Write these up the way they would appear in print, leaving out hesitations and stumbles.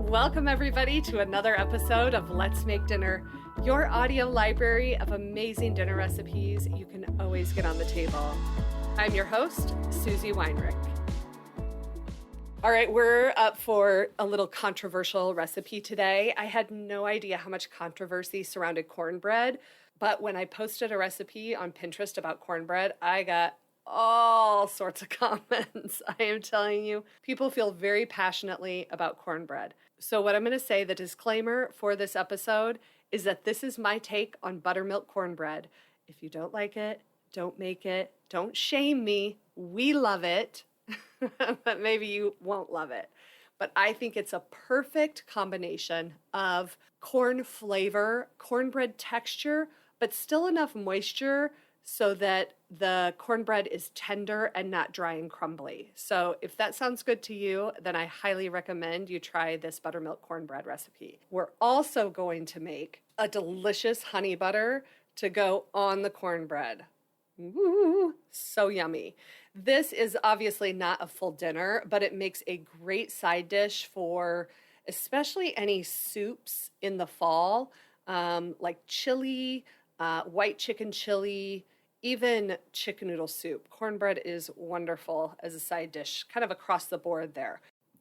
Welcome, everybody, to another episode of Let's Make Dinner, your audio library of amazing dinner recipes you can always get on the table. I'm your host, Susie Weinrich. All right, we're up for a little controversial recipe today. I had no idea how much controversy surrounded cornbread, but when I posted a recipe on Pinterest about cornbread, I got all sorts of comments. I am telling you, people feel very passionately about cornbread. So what I'm going to say, the disclaimer for this episode, is that this is my take on buttermilk cornbread. If you don't like it, don't make it. Don't shame me. We love it, but maybe you won't love it. But I think it's a perfect combination of corn flavor, cornbread texture, but still enough moisture so that the cornbread is tender and not dry and crumbly. So if that sounds good to you, then I highly recommend you try this buttermilk cornbread recipe. We're also going to make a delicious honey butter to go on the cornbread. Ooh, so yummy. This is obviously not a full dinner, but it makes a great side dish for especially any soups in the fall, like chili, white chicken chili, even chicken noodle soup. Cornbread is wonderful as a side dish, kind of across the board there.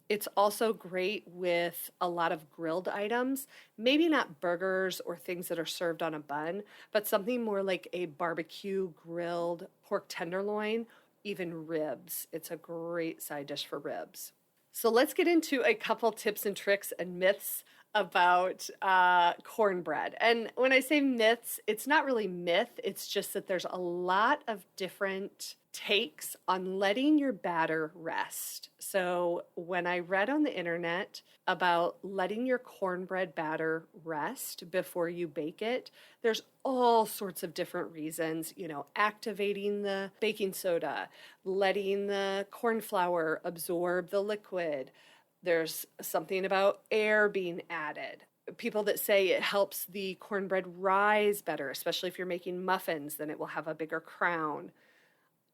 It's also great with a lot of grilled items, maybe not burgers or things that are served on a bun, but something more like a barbecue grilled pork tenderloin, even ribs. It's a great side dish for ribs. So let's get into a couple tips and tricks and myths about cornbread. And when I say myths, it's not really myth. It's just that there's a lot of different takes on letting your batter rest. So when I read on the internet about letting your cornbread batter rest before you bake it, there's all sorts of different reasons, activating the baking soda, letting the corn flour absorb the liquid. There's something about air being added. People that say it helps the cornbread rise better, especially if you're making muffins, then it will have a bigger crown.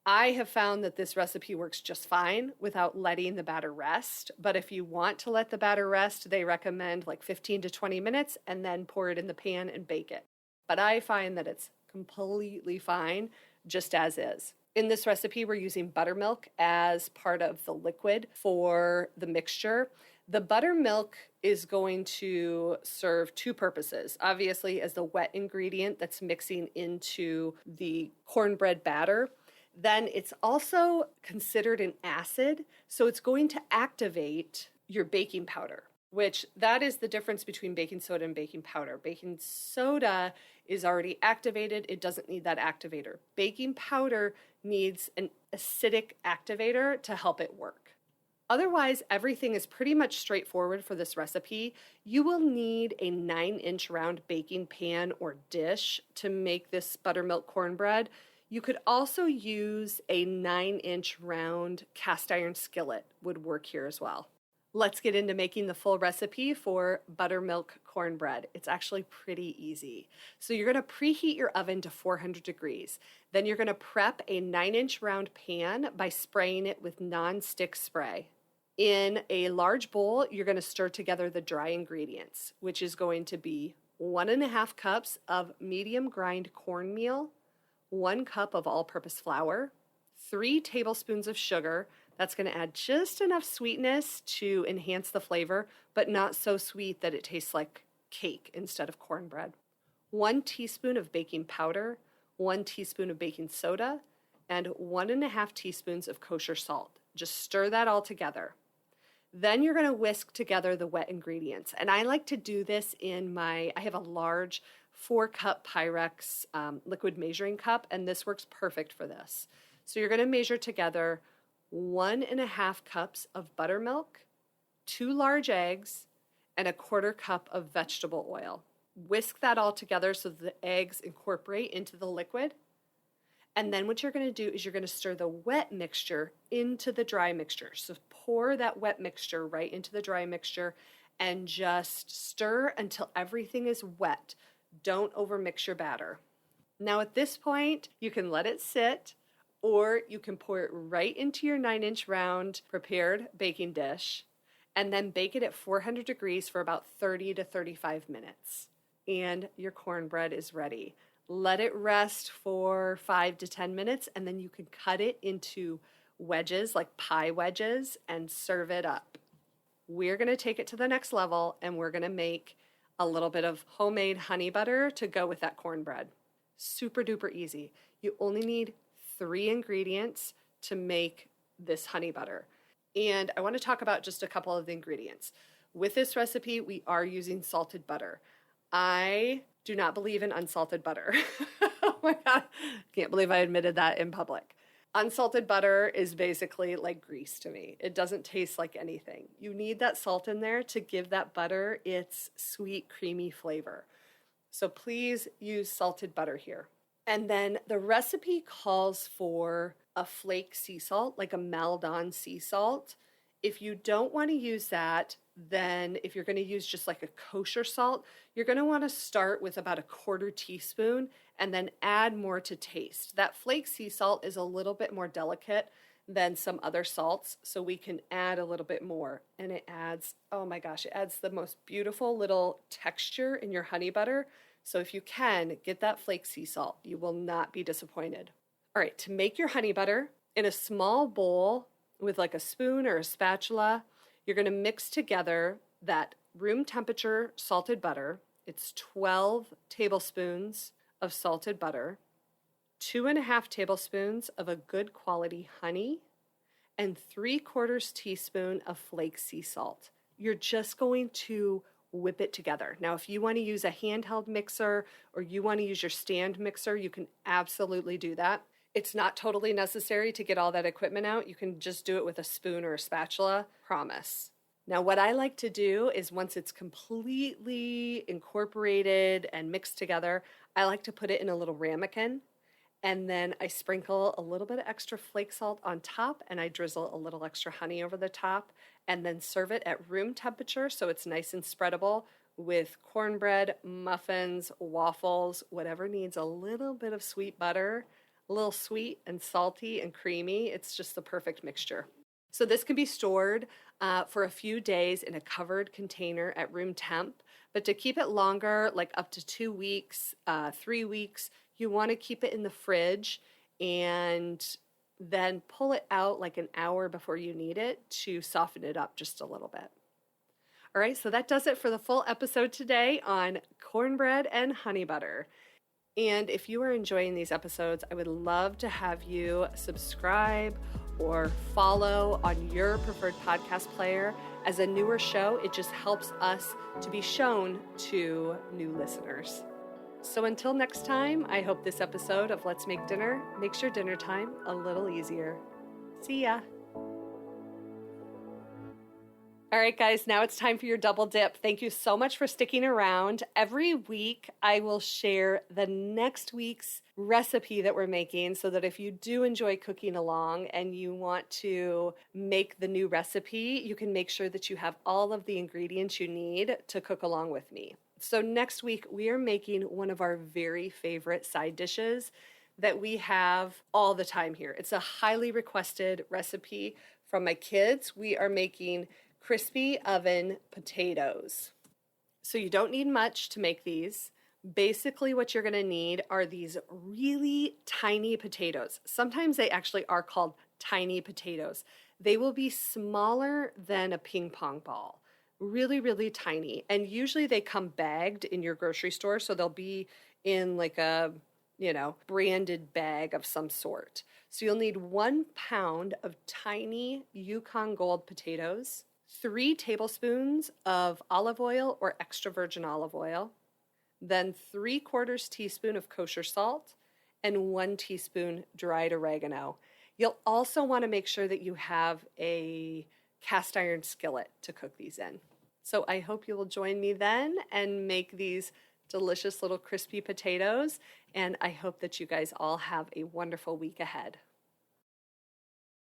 I have found that this recipe works just fine without letting the batter rest. But if you want to let the batter rest, they recommend like 15 to 20 minutes and then pour it in the pan and bake it. But I find that it's completely fine just as is. In this recipe, we're using buttermilk as part of the liquid for the mixture. The buttermilk is going to serve two purposes. Obviously, as the wet ingredient that's mixing into the cornbread batter. Then it's also considered an acid, so it's going to activate your baking powder, which that is the difference between baking soda and baking powder. Baking soda is already activated. It doesn't need that activator. Baking powder needs an acidic activator to help it work. Otherwise, everything is pretty much straightforward for this recipe. You will need a 9-inch round baking pan or dish to make this buttermilk cornbread. You could also use a 9-inch round cast iron skillet would work here as well. Let's get into making the full recipe for buttermilk cornbread. It's actually pretty easy. So you're going to preheat your oven to 400 degrees. Then you're going to prep a 9-inch round pan by spraying it with non-stick spray. In a large bowl, you're going to stir together the dry ingredients, which is going to be 1.5 cups of medium grind cornmeal, 1 cup of all-purpose flour, 3 tablespoons of sugar. That's going to add just enough sweetness to enhance the flavor, but not so sweet that it tastes like cake instead of cornbread. 1 teaspoon of baking powder, 1 teaspoon of baking soda, and 1.5 teaspoons of kosher salt. Just stir that all together. Then you're going to whisk together the wet ingredients. And I like to do this I have a large 4-cup Pyrex liquid measuring cup, and this works perfect for this. So you're going to measure together 1.5 cups of buttermilk, 2 large eggs, and 1/4 cup of vegetable oil. Whisk that all together so the eggs incorporate into the liquid. And then what you're going to do is you're going to stir the wet mixture into the dry mixture. So pour that wet mixture right into the dry mixture and just stir until everything is wet. Don't overmix your batter. Now at this point, you can let it sit, or you can pour it right into your 9-inch round prepared baking dish and then bake it at 400 degrees for about 30 to 35 minutes. And your cornbread is ready. Let it rest for 5 to 10 minutes, and then you can cut it into wedges, like pie wedges, and serve it up. We're going to take it to the next level, and we're going to make a little bit of homemade honey butter to go with that cornbread. Super duper easy. You only need 3 ingredients to make this honey butter. And I want to talk about just a couple of the ingredients. With this recipe, we are using salted butter. I do not believe in unsalted butter. Oh my God, can't believe I admitted that in public. Unsalted butter is basically like grease to me. It doesn't taste like anything. You need that salt in there to give that butter its sweet, creamy flavor. So please use salted butter here. And then the recipe calls for a flake sea salt, like a Maldon sea salt. If you don't want to use that, then if you're going to use just like a kosher salt, you're going to want to start with about a 1/4 teaspoon and then add more to taste. That flake sea salt is a little bit more delicate than some other salts, so we can add a little bit more. And it adds, oh my gosh, it adds the most beautiful little texture in your honey butter. So if you can, get that flake sea salt. You will not be disappointed. All right, to make your honey butter, in a small bowl with like a spoon or a spatula, you're going to mix together that room temperature salted butter. It's 12 tablespoons of salted butter, 2.5 tablespoons of a good quality honey, and 3/4 teaspoon of flake sea salt. You're just going to whip it together. Now, if you want to use a handheld mixer or you want to use your stand mixer, you can absolutely do that. It's not totally necessary to get all that equipment out. You can just do it with a spoon or a spatula, promise. Now, what I like to do is once it's completely incorporated and mixed together, I like to put it in a little ramekin, and then I sprinkle a little bit of extra flake salt on top, and I drizzle a little extra honey over the top, and then serve it at room temperature so it's nice and spreadable with cornbread, muffins, waffles, whatever needs a little bit of sweet butter, a little sweet and salty and creamy. It's just the perfect mixture. So this can be stored for a few days in a covered container at room temp, but to keep it longer, like up to 2 weeks, 3 weeks, you want to keep it in the fridge and then pull it out like an hour before you need it to soften it up just a little bit. All right, so that does it for the full episode today on cornbread and honey butter. And if you are enjoying these episodes, I would love to have you subscribe or follow on your preferred podcast player. As a newer show, it just helps us to be shown to new listeners. So until next time, I hope this episode of Let's Make Dinner makes your dinner time a little easier. See ya. All right, guys, now it's time for your double dip. Thank you so much for sticking around. Every week, I will share the next week's recipe that we're making so that if you do enjoy cooking along and you want to make the new recipe, you can make sure that you have all of the ingredients you need to cook along with me. So next week, we are making one of our very favorite side dishes that we have all the time here. It's a highly requested recipe from my kids. We are making crispy oven potatoes. So you don't need much to make these. Basically what you're going to need are these really tiny potatoes. Sometimes they actually are called tiny potatoes. They will be smaller than a ping pong ball. Really, really tiny. And usually they come bagged in your grocery store, so they'll be in like a, branded bag of some sort. So you'll need 1 pound of tiny Yukon Gold potatoes, 3 tablespoons of olive oil or extra virgin olive oil, then 3/4 teaspoon of kosher salt, and 1 teaspoon dried oregano. You'll also want to make sure that you have a cast iron skillet to cook these in. So I hope you will join me then and make these delicious little crispy potatoes, and I hope that you guys all have a wonderful week ahead.